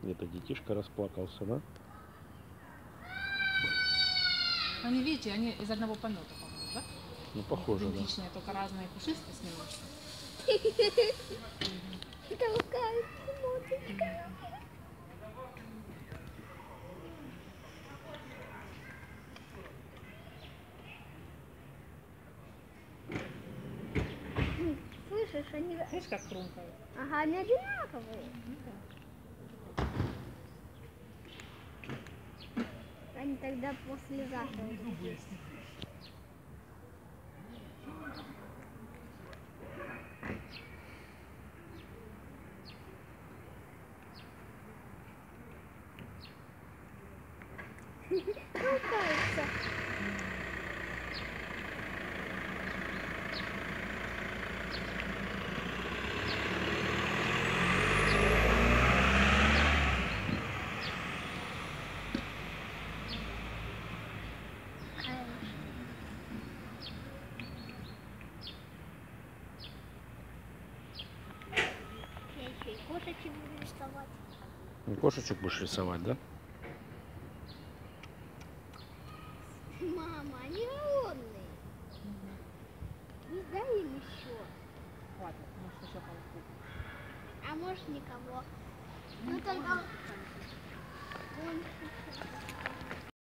Это детишка расплакался, да? Они, видите, они из одного помета, по-моему, да? Ну, похоже, да. Идентичные, только разные пушистость немножко. Слышишь, они... Видишь, как хрумкают? Ага, они одинаковые. Они тогда послезавтра будут есть. Толкаются. Я еще и кошечек буду рисовать. Ну, кошечек будешь рисовать, да? Мама, они голодные. Не дай им еще. Ладно, может еще кого-то. А может никого. Ну тогда...